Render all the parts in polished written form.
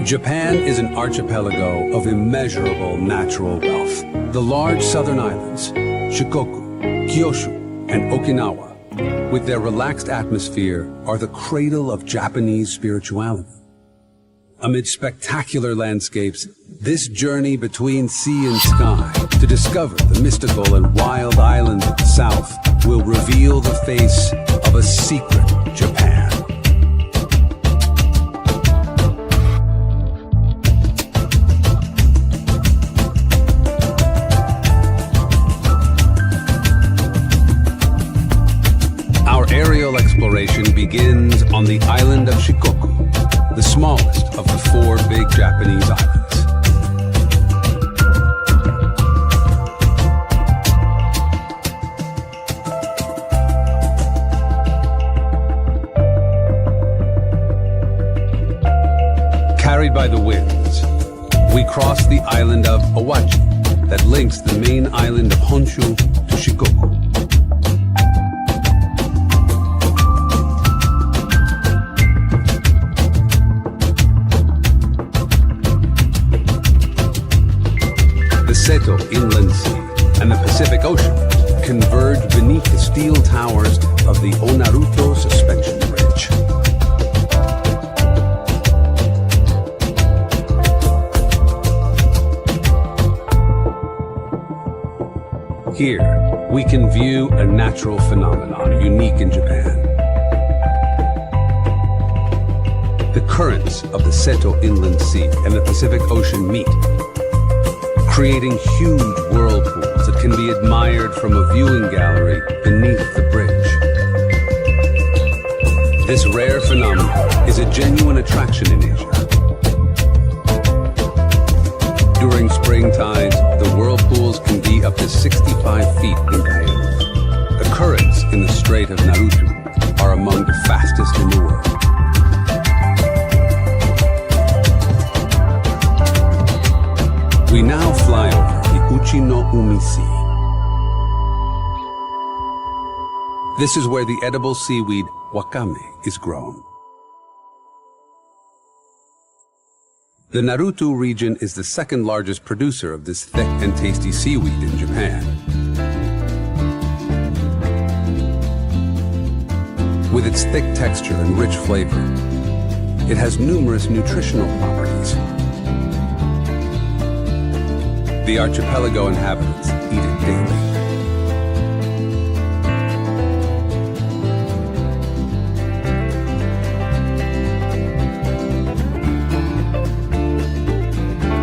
Japan is an archipelago of immeasurable natural wealth. The large southern islands, Shikoku, Kyushu, and Okinawa, with their relaxed atmosphere, are the cradle of Japanese spirituality. Amid spectacular landscapes, this journey between sea and sky to discover the mystical and wild islands of the south will reveal the face of a secret Japan. Aerial exploration begins on the island of Shikoku, the smallest of the 4 big Japanese islands. Carried by the winds, we cross the island of Awaji that links the main island of Honshu to Shikoku. The Seto Inland Sea and the Pacific Ocean converge beneath the steel towers of the Onaruto Suspension Bridge. Here, we can view a natural phenomenon unique in Japan. The currents of the Seto Inland Sea and the Pacific Ocean meet, creating huge whirlpools that can be admired from a viewing gallery beneath the bridge. This rare phenomenon is a genuine attraction in Asia. During spring tides, the whirlpools can be up to 65 feet in diameter. The currents in the Strait of Naruto are among the fastest in the world. We now fly over the Uchi no Umi Sea. This is where the edible seaweed wakame is grown. The Naruto region is the second largest producer of this thick and tasty seaweed in Japan. With its thick texture and rich flavor, it has numerous nutritional properties. The archipelago inhabitants eat it daily.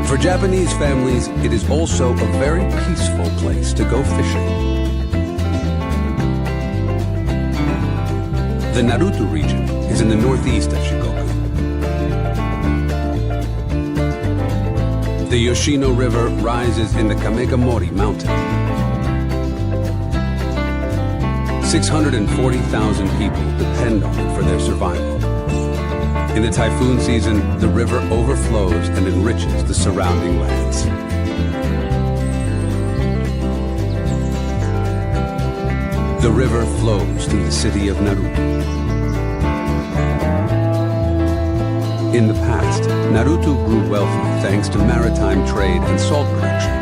For Japanese families, it is also a very peaceful place to go fishing. The Naruto region is in the northeast of Shikoku. The Yoshino River rises in the Kamegamori Mountain. 640,000 people depend on it for their survival. In the typhoon season, the river overflows and enriches the surrounding lands. The river flows through the city of Naruto. In the past, Naruto grew wealthy thanks to maritime trade and salt production.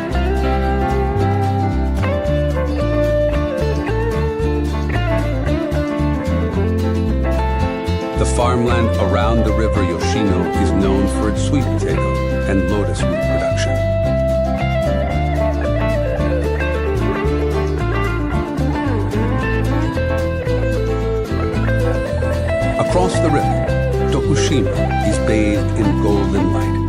The farmland around the river Yoshino is known for its sweet potato and lotus root production. Across the river, Tokushima is bathed in golden light.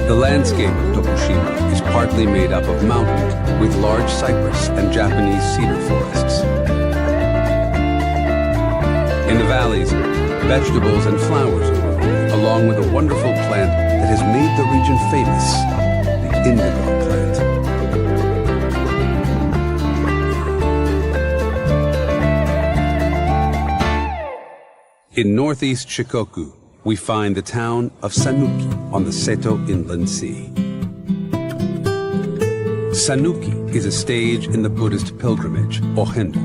The landscape of Tokushima is partly made up of mountains with large cypress and Japanese cedar forests. In the valleys, vegetables and flowers grow, along with a wonderful plant that has made the region famous, the indigo plant. In northeast Shikoku, we find the town of Sanuki on the Seto Inland Sea. Sanuki is a stage in the Buddhist pilgrimage, Ohendo.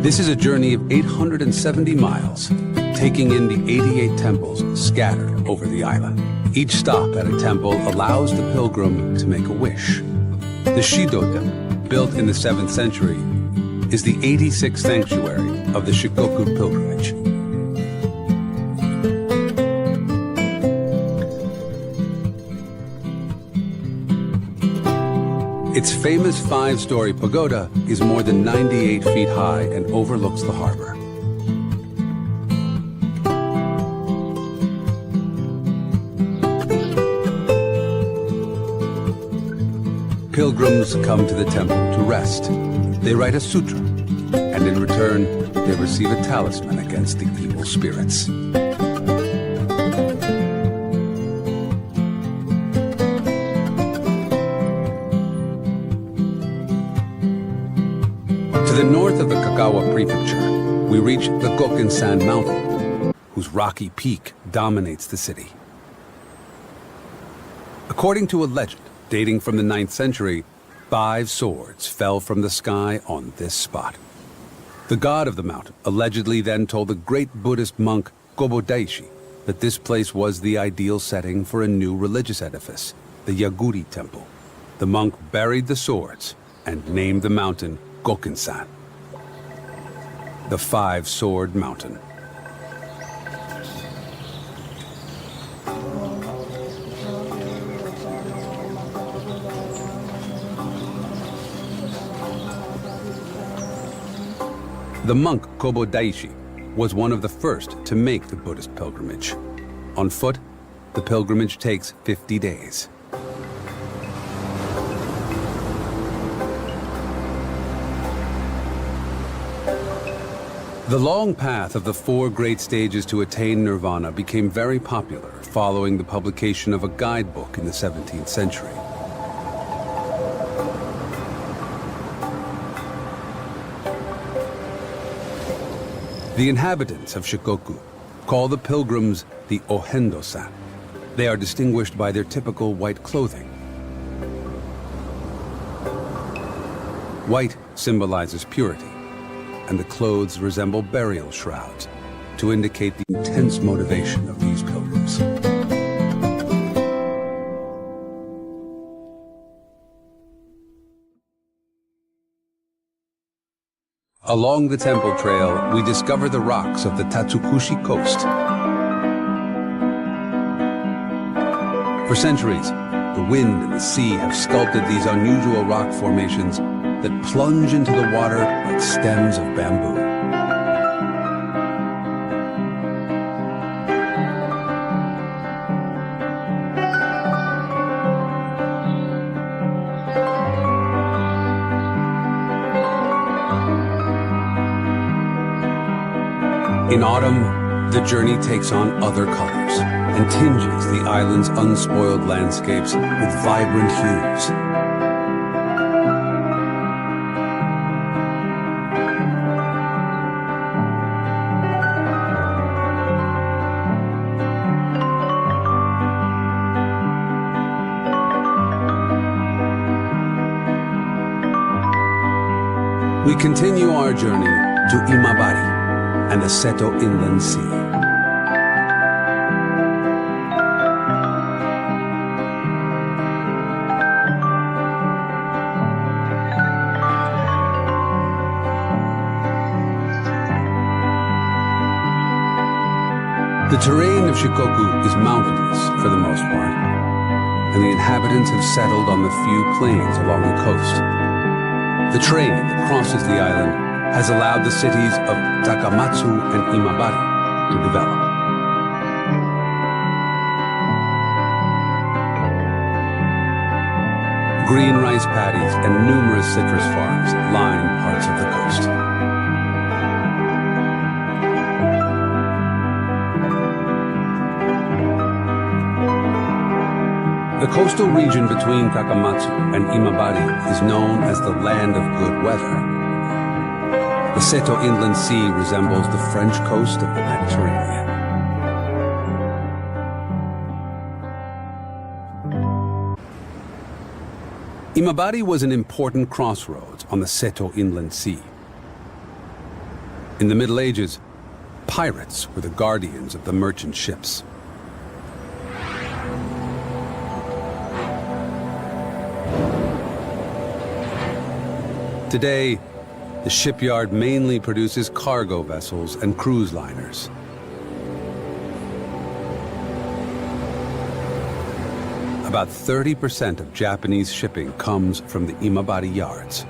This is a journey of 870 miles, taking in the 88 temples scattered over the island. Each stop at a temple allows the pilgrim to make a wish. The Shido-den, built in the 7th century, is the 86th sanctuary of the Shikoku pilgrimage. Its famous 5-story pagoda is more than 98 feet high and overlooks the harbor. Pilgrims come to the temple to rest. They write a sutra, and in return, they receive a talisman against the evil spirits. To the north of the Kagawa Prefecture, we reach the Gokkensan Mountain, whose rocky peak dominates the city. According to a legend dating from the 9th century, 5 swords fell from the sky on this spot. The god of the mountain allegedly then told the great Buddhist monk Kobo Daishi that this place was the ideal setting for a new religious edifice, the Yaguri Temple. The monk buried the swords and named the mountain Gokkensan, the 5-sword mountain. The monk Kobo Daishi was one of the first to make the Buddhist pilgrimage. On foot, the pilgrimage takes 50 days. The long path of the 4 great stages to attain nirvana became very popular following the publication of a guidebook in the 17th century. The inhabitants of Shikoku call the pilgrims the Ohendo-san. They are distinguished by their typical white clothing. White symbolizes purity, and the clothes resemble burial shrouds to indicate the intense motivation of these pilgrims. Along the temple trail, we discover the rocks of the Tatsukushi coast. For centuries, the wind and the sea have sculpted these unusual rock formations that plunge into the water like stems of bamboo. In autumn, the journey takes on other colors and tinges the island's unspoiled landscapes with vibrant hues. We continue our journey to Imabari and the Seto Inland Sea. The terrain of Shikoku is mountainous for the most part, and the inhabitants have settled on the few plains along the coast. The train that crosses the island has allowed the cities of Takamatsu and Imabari to develop. Green rice paddies and numerous citrus farms line parts of the coast. The coastal region between Takamatsu and Imabari is known as the Land of Good Weather. The Seto Inland Sea resembles the French coast of the Mediterranean. Imabari was an important crossroads on the Seto Inland Sea. In the Middle Ages, pirates were the guardians of the merchant ships. Today, the shipyard mainly produces cargo vessels and cruise liners. About 30% of Japanese shipping comes from the Imabari yards.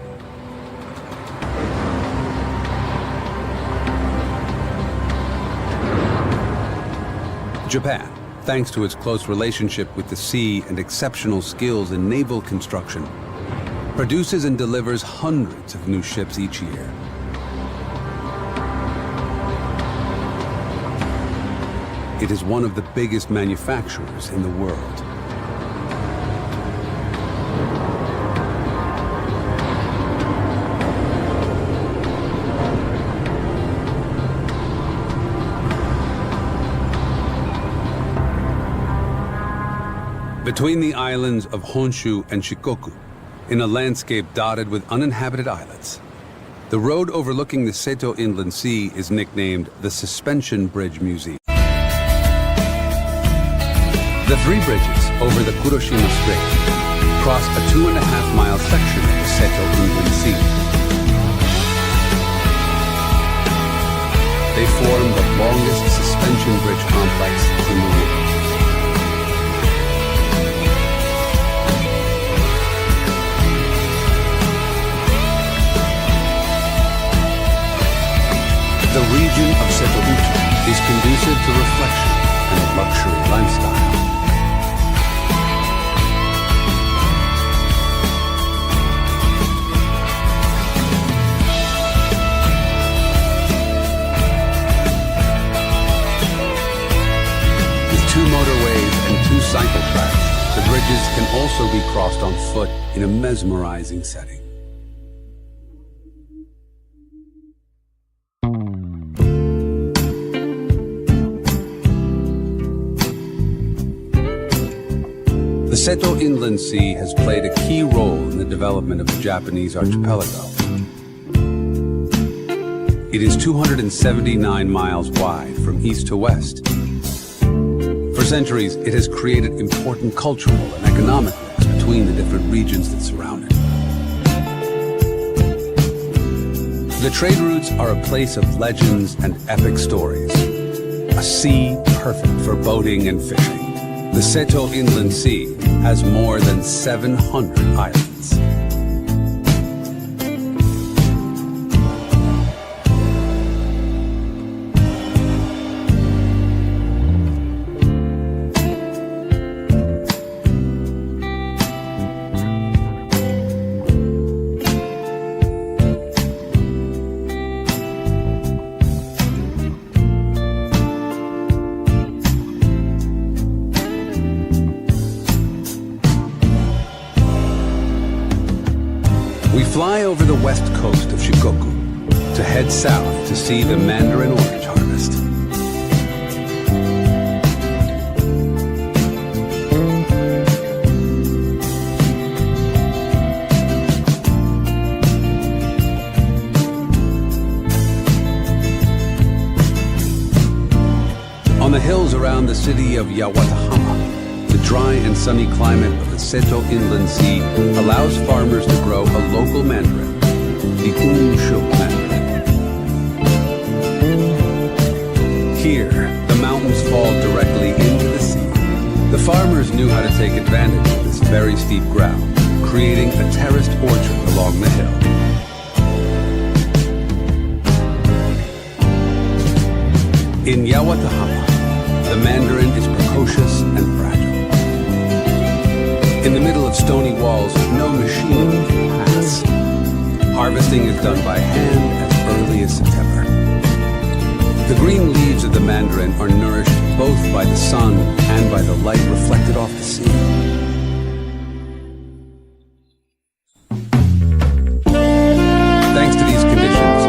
Japan, thanks to its close relationship with the sea and exceptional skills in naval construction, produces and delivers hundreds of new ships each year. It is one of the biggest manufacturers in the world. Between the islands of Honshu and Shikoku, in a landscape dotted with uninhabited islets, the road overlooking the Seto Inland Sea is nicknamed the Suspension Bridge Museum. The three bridges over the Kuroshima Strait cross a 2.5-mile section of the Seto Inland Sea. They form the longest suspension bridge complex in the world. The region of Setouchi is conducive to reflection and a luxury lifestyle. With 2 motorways and 2 cycle tracks, the bridges can also be crossed on foot in a mesmerizing setting. The Seto Inland Sea has played a key role in the development of the Japanese archipelago. It is 279 miles wide from east to west. For centuries, it has created important cultural and economic links between the different regions that surround it. The trade routes are a place of legends and epic stories, a sea perfect for boating and fishing. The Seto Inland Sea has more than 700 islands. We fly over the west coast of Shikoku to head south to see the mandarin orange harvest. On the hills around the city of Yawatahama, the dry and sunny climate of the Seto Inland Sea allows farmers to grow a local mandarin, the Unshu mandarin. Here, the mountains fall directly into the sea. The farmers knew how to take advantage of this very steep ground, creating a terraced orchard along the hill. In Yawatahama, the mandarin is precocious and fragile. In the middle of stony walls, no machine can pass. Harvesting is done by hand as early as September. The green leaves of the mandarin are nourished both by the sun and by the light reflected off the sea. Thanks to these conditions,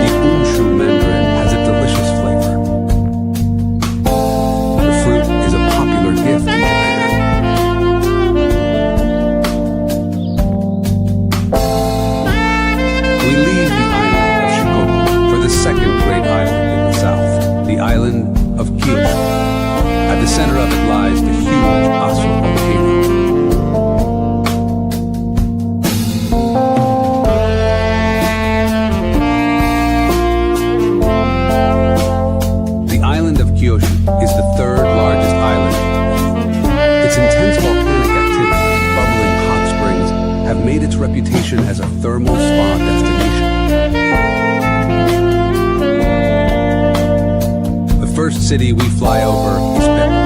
the Unshu mandarin has a delicious flavor. The fruit is a popular gift in Japan. We leave the island of Shikoku for the second of Kyushu. At the center of it lies the huge Aso volcano. The island of Kyushu is the third largest island. Its intense volcanic activity and bubbling hot springs have made its reputation as a thermal spa destination. The first city we fly over is Beppu,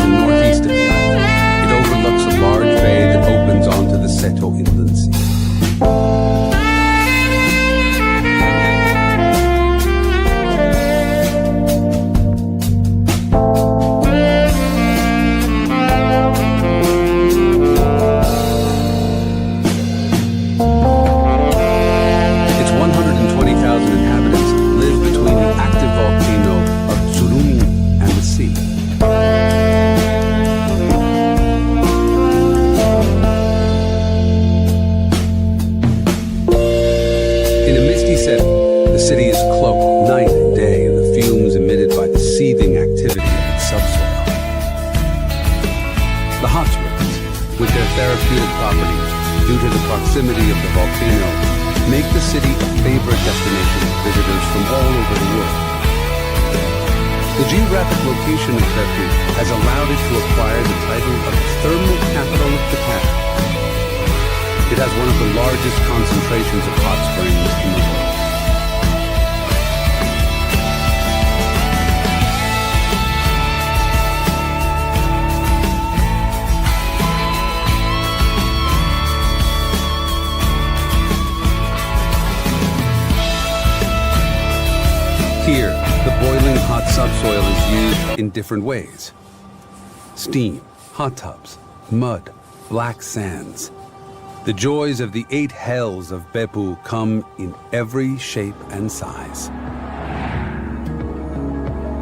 in the northeast of the island. It overlooks a large bay that opens onto the Seto Inland Sea. Its 120,000 inhabitants live between the active volcano of Tsurumi and the sea. In a misty setting, the city is cloaked night and day in the fumes emitted by the seething activity of its subsoil. The hot springs, with their therapeutic properties due to the proximity of the volcano, make the city a favorite destination for visitors from all over the world. The geographic location of Beppu has allowed it to acquire the title of thermal capital of Japan. It has one of the largest concentrations of hot springs in the world. Here, the boiling hot subsoil is used in different ways. Steam, hot tubs, mud, black sands. The joys of the 8 hells of Beppu come in every shape and size.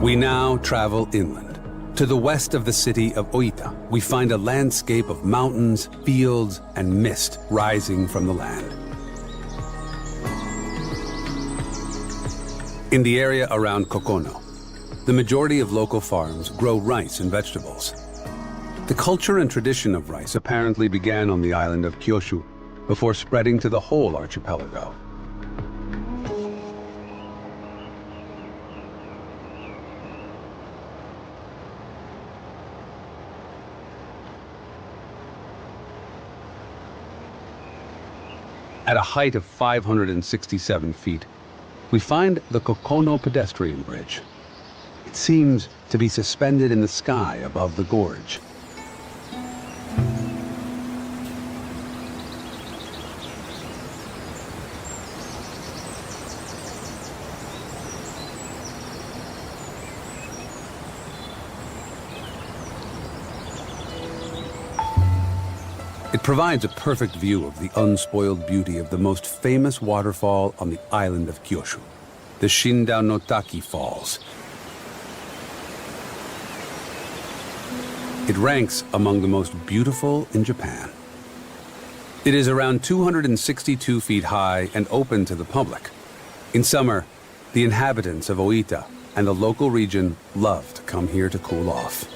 We now travel inland. To the west of the city of Oita, we find a landscape of mountains, fields, and mist rising from the land. In the area around Kokono, the majority of local farms grow rice and vegetables. The culture and tradition of rice apparently began on the island of Kyushu before spreading to the whole archipelago. At a height of 567 feet, we find the Kokono pedestrian bridge. It seems to be suspended in the sky above the gorge. It provides a perfect view of the unspoiled beauty of the most famous waterfall on the island of Kyushu, the Shindao no Taki Falls. It ranks among the most beautiful in Japan. It is around 262 feet high and open to the public. In summer, the inhabitants of Oita and the local region love to come here to cool off.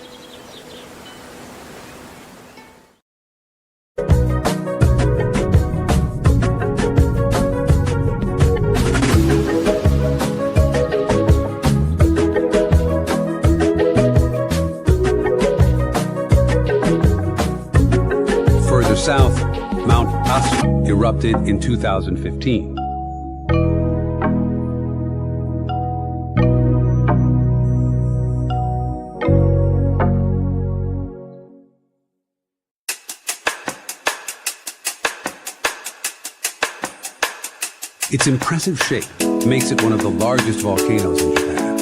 South, Mount Aso erupted in 2015. Its impressive shape makes it one of the largest volcanoes in Japan.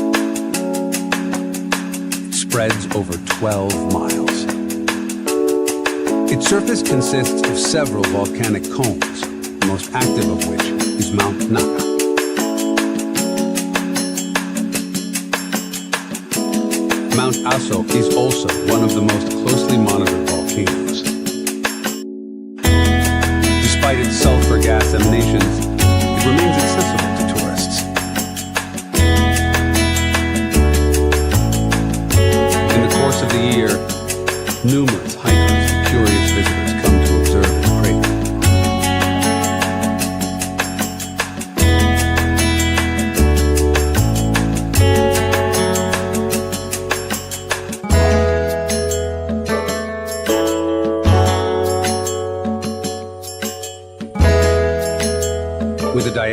It spreads over 12 miles. Its surface consists of several volcanic cones, the most active of which is Mount Naka. Mount Aso is also one of the most closely monitored volcanoes. Despite its sulfur gas emanations, it remains accessible to tourists.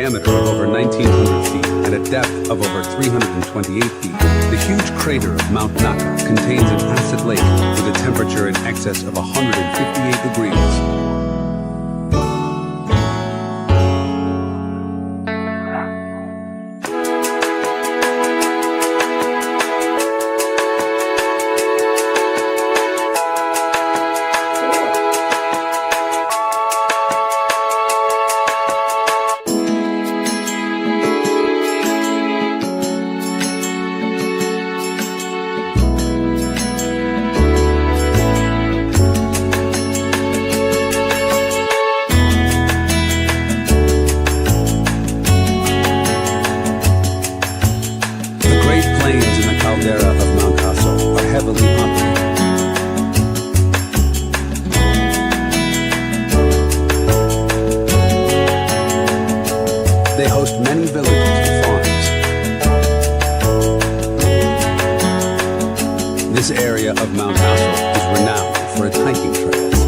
diameter of over 1,900 feet and a depth of over 328 feet, the huge crater of Mount Naka contains an acid lake with a temperature in excess of 158 degrees. They host many villages and farms. This area of Mount Aso is renowned for its hiking trails.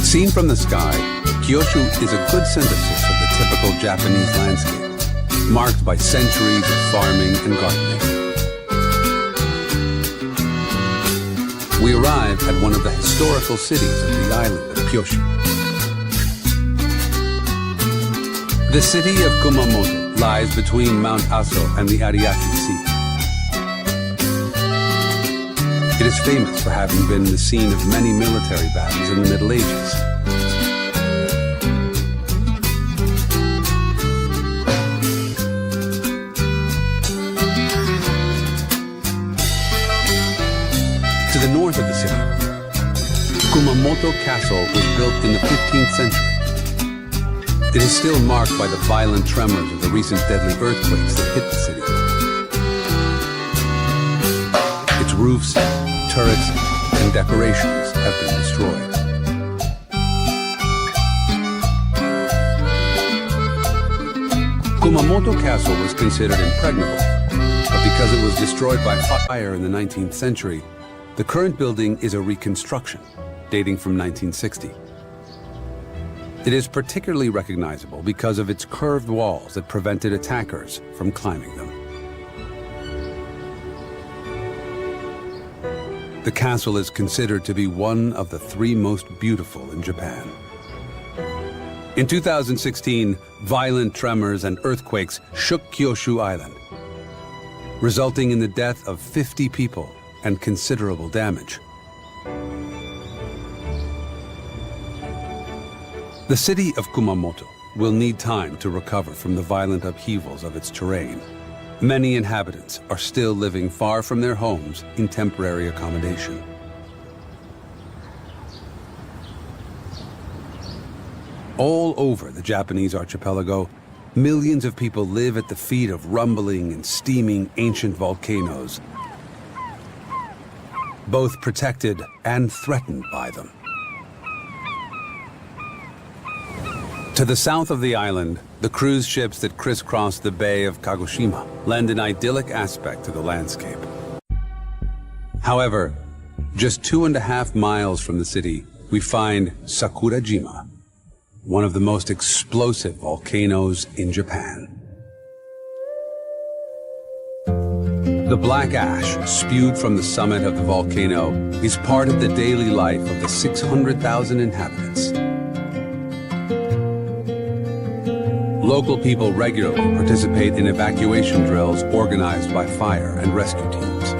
Seen from the sky, Kyushu is a good synthesis of the typical Japanese landscape, marked by centuries of farming and gardening. We arrive at one of the historical cities of the island of Kyushu. The city of Kumamoto lies between Mount Aso and the Ariake Sea. It is famous for having been the scene of many military battles in the Middle Ages. To the north of the city, Kumamoto Castle was built in the 15th century. It is still marked by the violent tremors of the recent deadly earthquakes that hit the city. Its roofs, turrets, and decorations have been destroyed. Kumamoto Castle was considered impregnable, but because it was destroyed by fire in the 19th century, the current building is a reconstruction, dating from 1960. It is particularly recognizable because of its curved walls that prevented attackers from climbing them. The castle is considered to be one of the 3 most beautiful in Japan. In 2016, violent tremors and earthquakes shook Kyushu Island, resulting in the death of 50 people and considerable damage. The city of Kumamoto will need time to recover from the violent upheavals of its terrain. Many inhabitants are still living far from their homes in temporary accommodation. All over the Japanese archipelago, millions of people live at the feet of rumbling and steaming ancient volcanoes, both protected and threatened by them. To the south of the island, the cruise ships that crisscross the Bay of Kagoshima lend an idyllic aspect to the landscape. However, just 2.5 miles from the city, we find Sakurajima, one of the most explosive volcanoes in Japan. The black ash spewed from the summit of the volcano is part of the daily life of the 600,000 inhabitants. Local people regularly participate in evacuation drills organized by fire and rescue teams.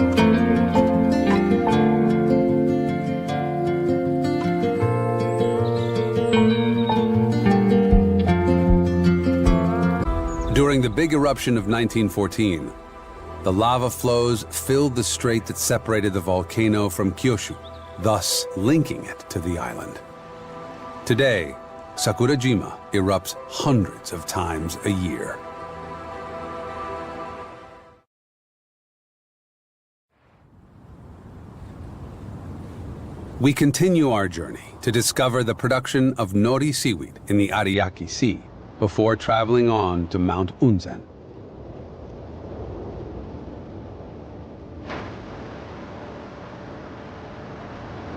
During the big eruption of 1914, the lava flows filled the strait that separated the volcano from Kyushu, thus linking it to the island. Today, Sakurajima erupts hundreds of times a year. We continue our journey to discover the production of nori seaweed in the Ariake Sea, before traveling on to Mount Unzen.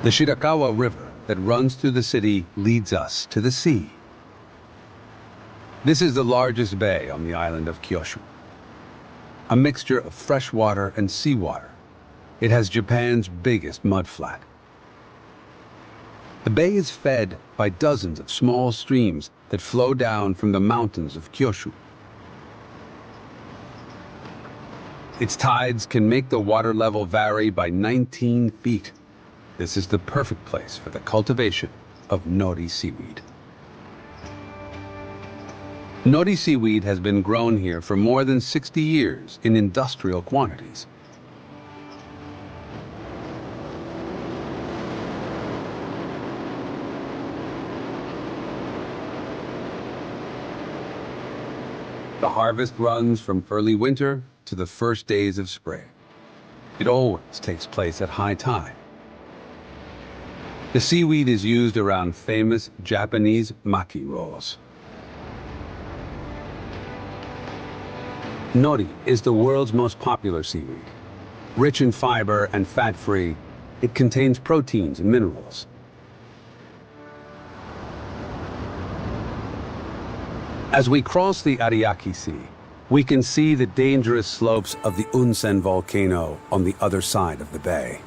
The Shirakawa River that runs through the city leads us to the sea. This is the largest bay on the island of Kyushu. A mixture of fresh water and seawater. It has Japan's biggest mudflat. The bay is fed by dozens of small streams that flow down from the mountains of Kyushu. Its tides can make the water level vary by 19 feet. This is the perfect place for the cultivation of nori seaweed. Nori seaweed has been grown here for more than 60 years in industrial quantities. The harvest runs from early winter to the first days of spring. It always takes place at high tide. The seaweed is used around famous Japanese maki rolls. Nori is the world's most popular seaweed. Rich in fiber and fat-free, it contains proteins and minerals. As we cross the Ariake Sea, we can see the dangerous slopes of the Unzen volcano on the other side of the bay.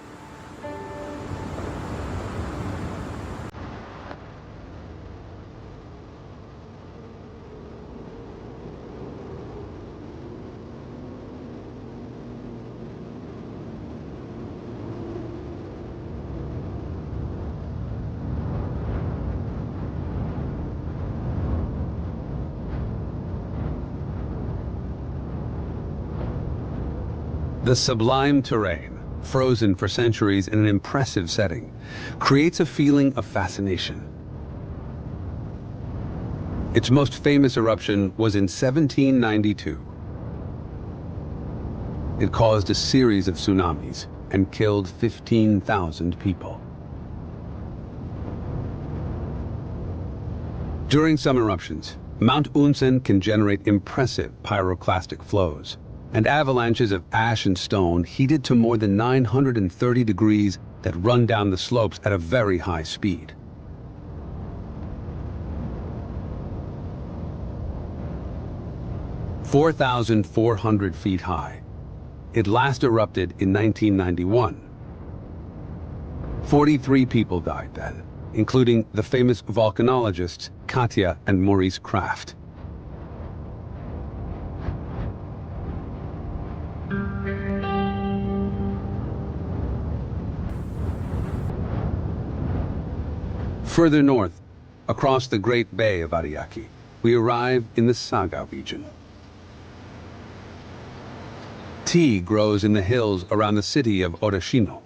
The sublime terrain, frozen for centuries in an impressive setting, creates a feeling of fascination. Its most famous eruption was in 1792. It caused a series of tsunamis and killed 15,000 people. During some eruptions, Mount Unzen can generate impressive pyroclastic flows, and avalanches of ash and stone heated to more than 930 degrees that run down the slopes at a very high speed. "4,400 feet high. It last erupted in 1991. 43 people died then, including the famous volcanologists Katja and Maurice Krafft. Further north, across the Great Bay of Ariake, we arrive in the Saga region. Tea grows in the hills around the city of Odashino.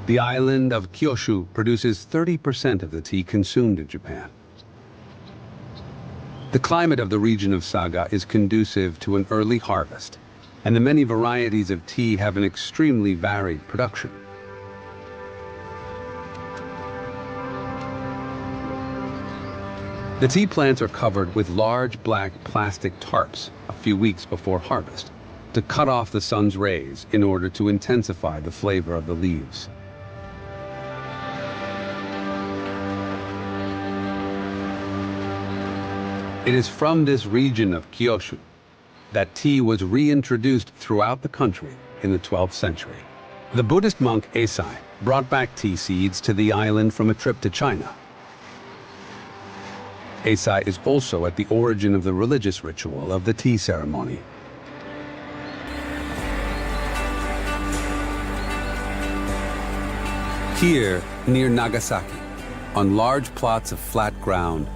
The island of Kyushu produces 30% of the tea consumed in Japan. The climate of the region of Saga is conducive to an early harvest, and the many varieties of tea have an extremely varied production. The tea plants are covered with large black plastic tarps a few weeks before harvest to cut off the sun's rays in order to intensify the flavor of the leaves. It is from this region of Kyushu that tea was reintroduced throughout the country in the 12th century. The Buddhist monk Eisai brought back tea seeds to the island from a trip to China. Eisai is also at the origin of the religious ritual of the tea ceremony. Here, near Nagasaki, on large plots of flat ground,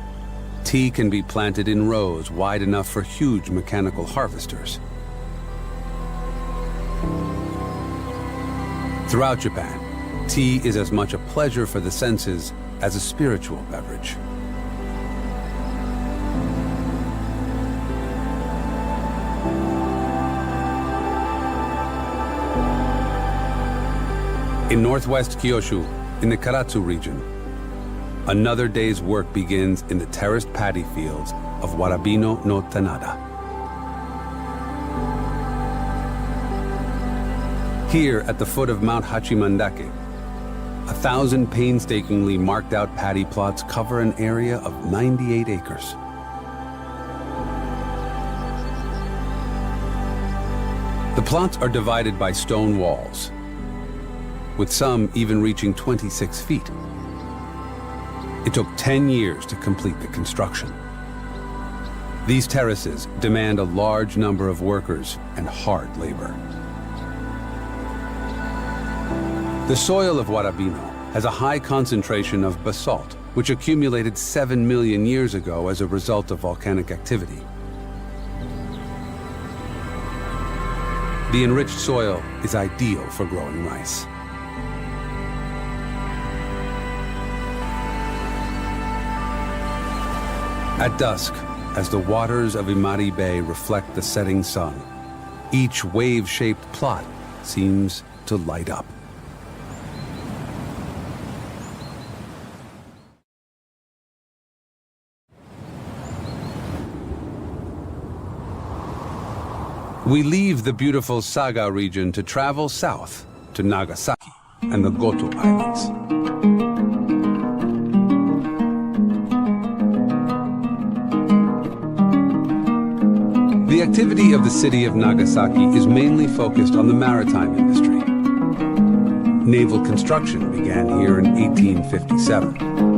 tea can be planted in rows wide enough for huge mechanical harvesters. Throughout Japan, tea is as much a pleasure for the senses as a spiritual beverage. In northwest Kyushu, in the Karatsu region, Another day's work begins in the terraced paddy fields of Warabino no Tanada. Here, at the foot of Mount Hachimandake, 1,000 painstakingly marked out paddy plots cover an area of 98 acres. The plots are divided by stone walls, with some even reaching 26 feet. It took 10 years to complete the construction. These terraces demand a large number of workers and hard labor. The soil of Warabino has a high concentration of basalt, which accumulated 7 million years ago as a result of volcanic activity. The enriched soil is ideal for growing rice. At dusk, as the waters of Imari Bay reflect the setting sun, each wave-shaped plot seems to light up. We leave the beautiful Saga region to travel south to Nagasaki and the Goto Islands. The activity of the city of Nagasaki is mainly focused on the maritime industry. Naval construction began here in 1857.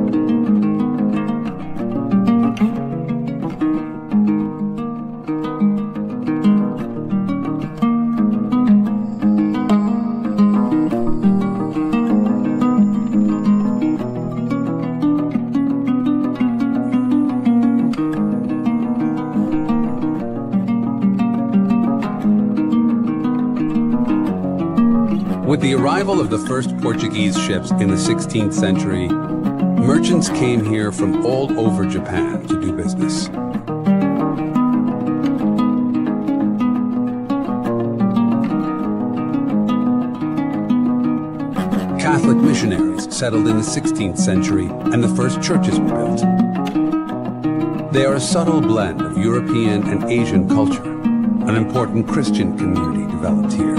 With the arrival of the first Portuguese ships in the 16th century, merchants came here from all over Japan to do business. Catholic missionaries settled in the 16th century, and the first churches were built. They are a subtle blend of European and Asian culture. An important Christian community developed here.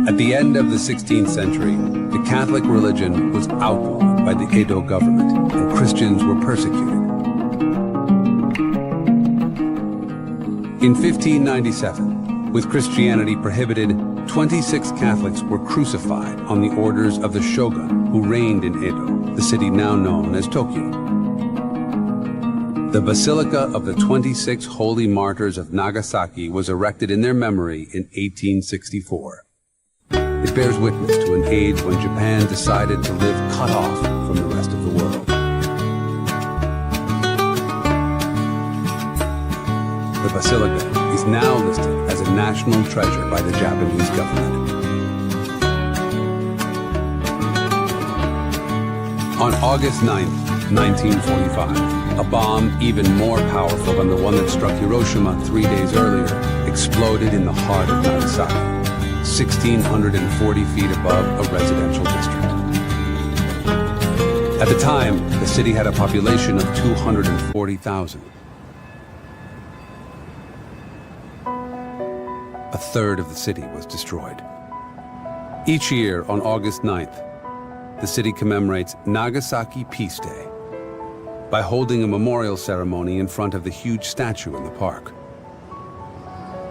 At the end of the 16th century, the Catholic religion was outlawed by the Edo government, and Christians were persecuted. In 1597, with Christianity prohibited, 26 Catholics were crucified on the orders of the shogun who reigned in Edo, the city now known as Tokyo. The Basilica of the 26 Holy Martyrs of Nagasaki was erected in their memory in 1864. It bears witness to an age when Japan decided to live cut off from the rest of the world. The basilica is now listed as a national treasure by the Japanese government. On August 9, 1945, a bomb even more powerful than the one that struck Hiroshima 3 days earlier exploded in the heart of Nagasaki, 1,640 feet above a residential district. At the time, the city had a population of 240,000. A third of the city was destroyed. Each year, on August 9th, the city commemorates Nagasaki Peace Day by holding a memorial ceremony in front of the huge statue in the park.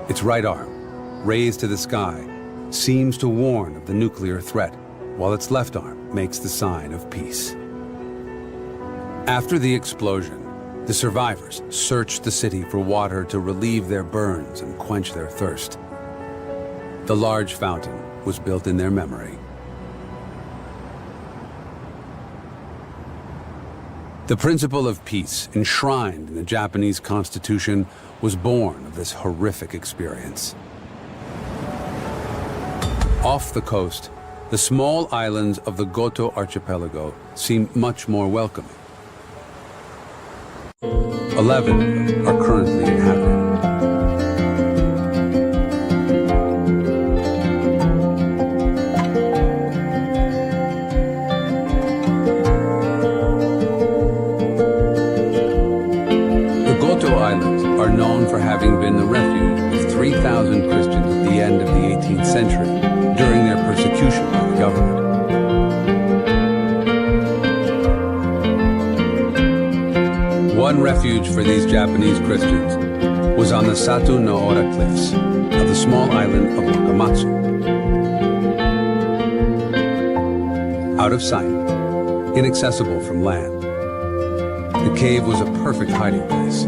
Its right arm, raised to the sky, seems to warn of the nuclear threat, while its left arm makes the sign of peace. After the explosion, the survivors searched the city for water to relieve their burns and quench their thirst. The large fountain was built in their memory. The principle of peace, enshrined in the Japanese Constitution, was born of this horrific experience. Off the coast, the small islands of the Goto archipelago seem much more welcoming. 11 are currently inhabited. 30,000 Christians at the end of the 18th century during their persecution by the government. One refuge for these Japanese Christians was on the Satu no Ora cliffs of the small island of Wakamatsu. Out of sight, inaccessible from land, the cave was a perfect hiding place.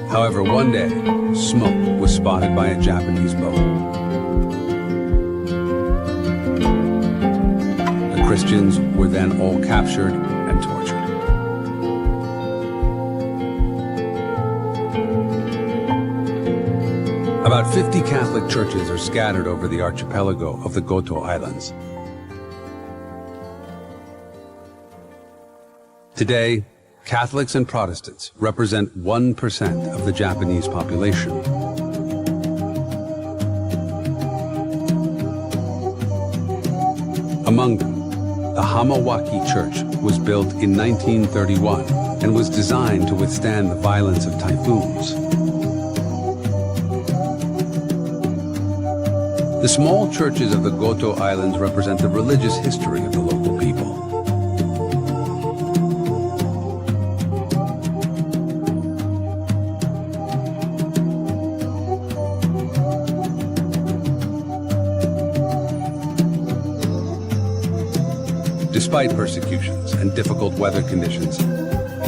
However, one day, smoke was spotted by a Japanese boat. The Christians were then all captured and tortured. About 50 Catholic churches are scattered over the archipelago of the Goto Islands. Today, Catholics and Protestants represent 1% of the Japanese population. Among them, the Hamawaki Church was built in 1931 and was designed to withstand the violence of typhoons. The small churches of the Goto Islands represent the religious history of the local people. Despite persecutions and difficult weather conditions,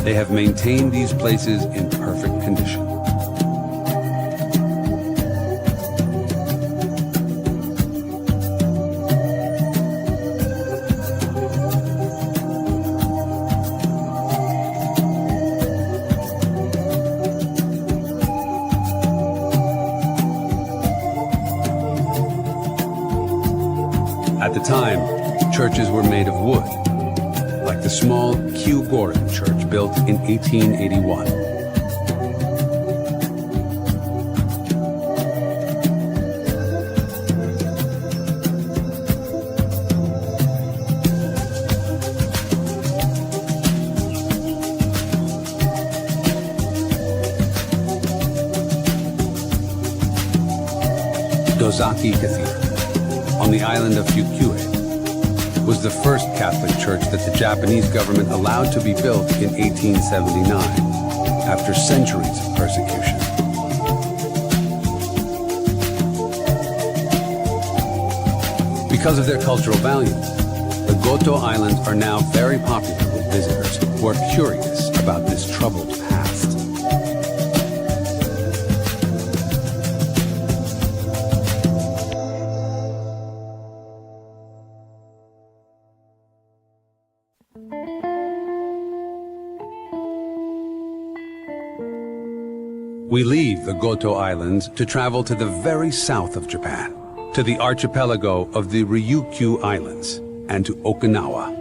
they have maintained these places in perfect condition. At the time, churches were made of wood, like the small Kyu-Gorin church built in 1881. Dozaki Cathedral, on the island of Ryukyu, was the first Catholic church that the Japanese government allowed to be built in 1879, after centuries of persecution. Because of their cultural values, the Goto Islands are now very popular with visitors who are curious about this troubled past. We leave the Goto Islands to travel to the very south of Japan, to the archipelago of the Ryukyu Islands, and to Okinawa.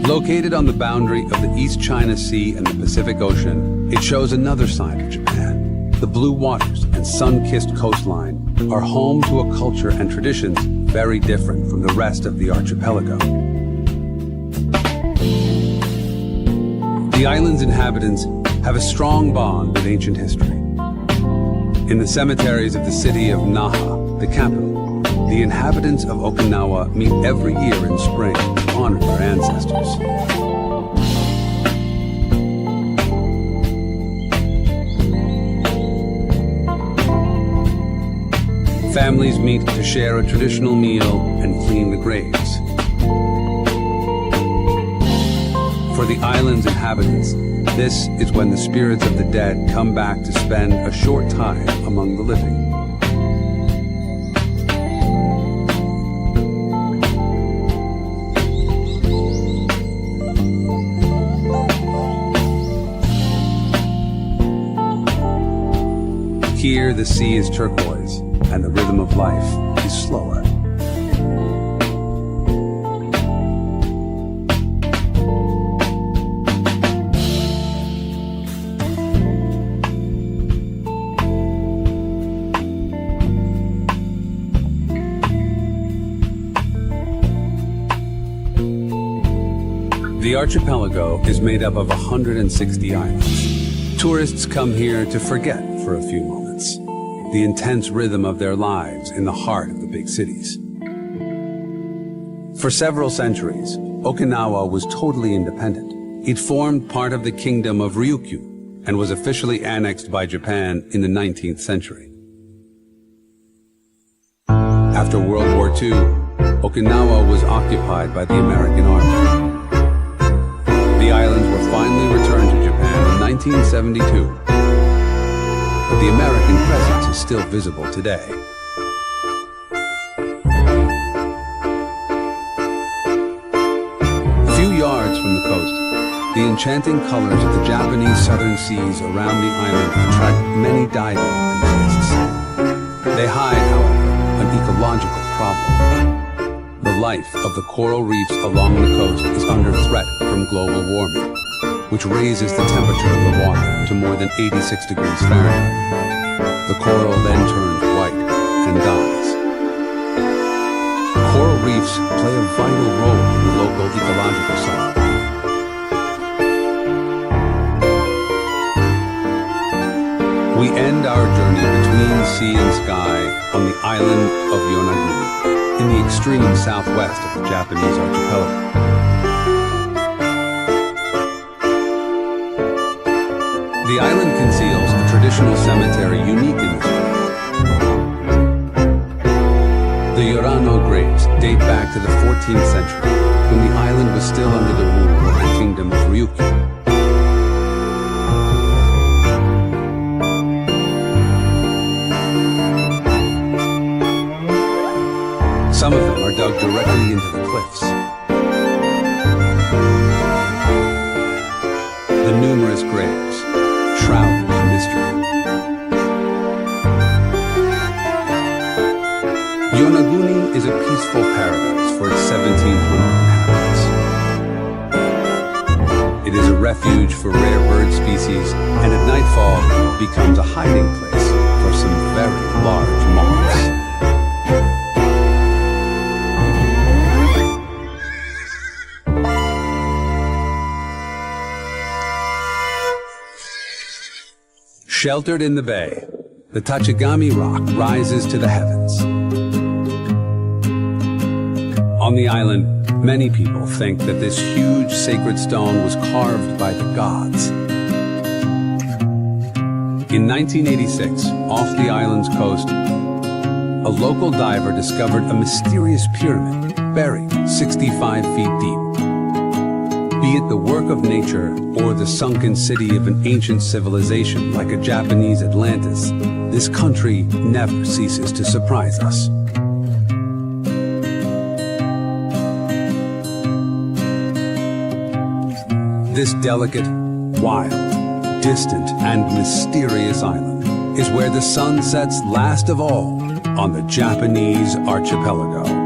Located on the boundary of the East China Sea and the Pacific Ocean, it shows another side of Japan. The blue waters and sun-kissed coastline are home to a culture and traditions very different from the rest of the archipelago. The island's inhabitants have a strong bond with ancient history. In the cemeteries of the city of Naha, the capital, the inhabitants of Okinawa meet every year in spring to honor their ancestors. Families meet to share a traditional meal and clean the graves. For the island's inhabitants, this is when the spirits of the dead come back to spend a short time among the living. Here, the sea is turquoise, and the rhythm of life is slower. The archipelago is made up of 160 islands. Tourists come here to forget for a few moments the intense rhythm of their lives in the heart of the big cities. For several centuries, Okinawa was totally independent. It formed part of the kingdom of Ryukyu and was officially annexed by Japan in the 19th century. After World War II, Okinawa was occupied by the American Army. The islands were finally returned to Japan in 1972. But the American presence is still visible today. A few yards from the coast, the enchanting colors of the Japanese southern seas around the island attract many diving enthusiasts. They hide, however, an ecological problem. The life of the coral reefs along the coast is under threat from global warming, which raises the temperature of the water to more than 86 degrees Fahrenheit. The coral then turns white and dies. Coral reefs play a vital role in the local ecological cycle. We end our journey between sea and sky on the island of Yonaguni, in the extreme southwest of the Japanese archipelago. The island conceals a traditional cemetery unique in this world. The Yorano graves date back to the 14th century, when the island was still under the rule of the kingdom of Ryukyu. Some of them are dug directly into the cliffs. The numerous graves, shrouded in mystery. Yonaguni is a peaceful paradise for its 1,700 inhabitants. It is a refuge for rare bird species, and at nightfall becomes a hiding place for some very large moths. Sheltered in the bay, the Tachigami Rock rises to the heavens. On the island, many people think that this huge sacred stone was carved by the gods. In 1986, off the island's coast, a local diver discovered a mysterious pyramid buried 65 feet deep. Be it the work of nature or the sunken city of an ancient civilization like a Japanese Atlantis, this country never ceases to surprise us. This delicate, wild, distant, and mysterious island is where the sun sets last of all on the Japanese archipelago.